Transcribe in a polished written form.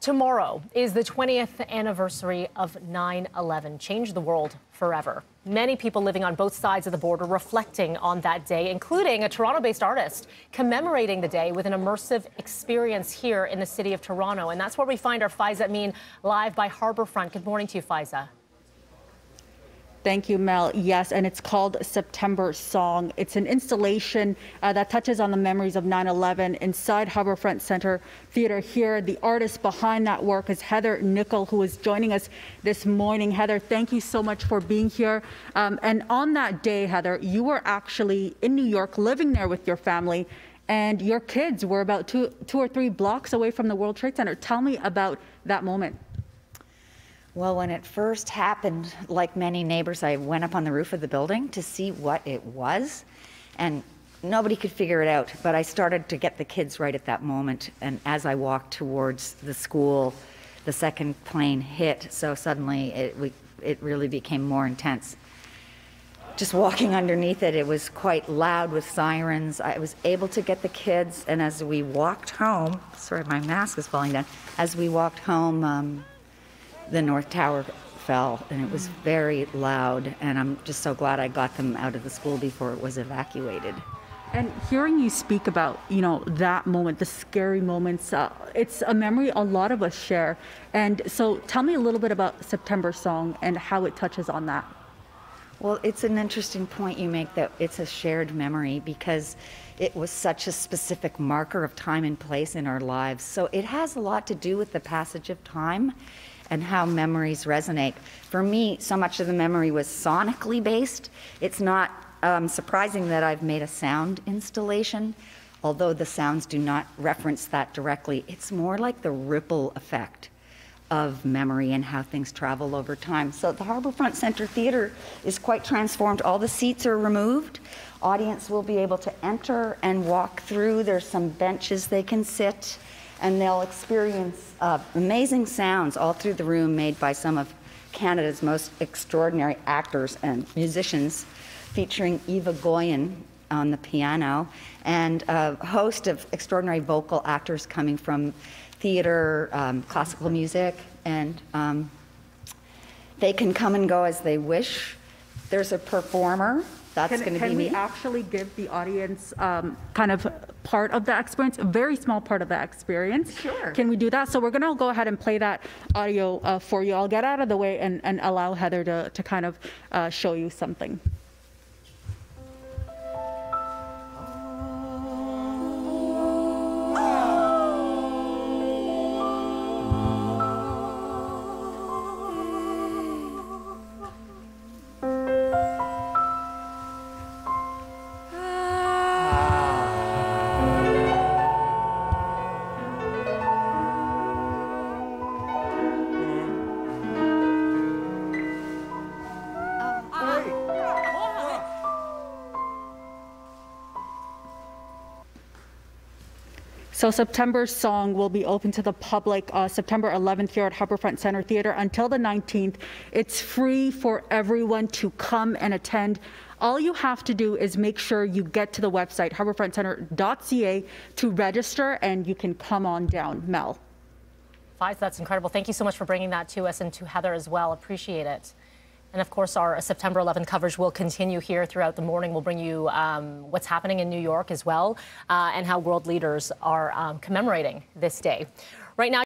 Tomorrow is the 20th anniversary of 9/11, changed the world forever. Many people living on both sides of the border reflecting on that day, including a Toronto-based artist commemorating the day with an immersive experience here in the city of Toronto. And that's where we find our Faiza Amin live by Harbourfront. Good morning to you, Faiza. Thank you, Mel. Yes, and it's called September Song. It's an installation that touches on the memories of 9/11 inside Harbourfront Centre Theatre here. The artist behind that work is Heather Nicol, who is joining us this morning. Heather, thank you so much for being here. And on that day, Heather, you were actually in New York, living there with your family, and your kids were about two or three blocks away from the World Trade Center. Tell me about that moment. Well, when it first happened, like many neighbors, I went up on the roof of the building to see what it was, and nobody could figure it out. But I started to get the kids right at that moment, and as I walked towards the school, the second plane hit, so suddenly it really became more intense. Just walking underneath it, it was quite loud with sirens. I was able to get the kids, and as we walked home, sorry, my mask is falling down. As we walked home, the North Tower fell, and it was very loud, and I'm just so glad I got them out of the school before it was evacuated. And hearing you speak about, that moment, the scary moments, it's a memory a lot of us share. And so tell me a little bit about September Song and how it touches on that. Well, it's an interesting point you make that it's a shared memory because it was such a specific marker of time and place in our lives. So it has a lot to do with the passage of time and how memories resonate. For me, so much of the memory was sonically based. It's not surprising that I've made a sound installation, although the sounds do not reference that directly. It's more like the ripple effect of memory and how things travel over time. So the Harbourfront Centre Theatre is quite transformed. All the seats are removed. Audience will be able to enter and walk through. There's some benches they can sit, and they'll experience amazing sounds all through the room made by some of Canada's most extraordinary actors and musicians, featuring Eva Goyen on the piano, and a host of extraordinary vocal actors coming from theater, classical music, and they can come and go as they wish. There's a performer. That's going to be me. Can we actually give the audience kind of part of the experience, a very small part of the experience? Sure. Can we do that? So we're going to go ahead and play that audio for you. I'll get out of the way and allow Heather to kind of show you something. So September Song will be open to the public September 11th here at Harbourfront Centre Theatre until the 19th. It's free for everyone to come and attend. All you have to do is make sure you get to the website, harbourfrontcentre.ca, to register, and you can come on down. Mel. Faiza, that's incredible. Thank you so much for bringing that to us, and to Heather as well. Appreciate it. And of course, our September 11th coverage will continue here throughout the morning. We'll bring you what's happening in New York as well, and how world leaders are commemorating this day. Right now,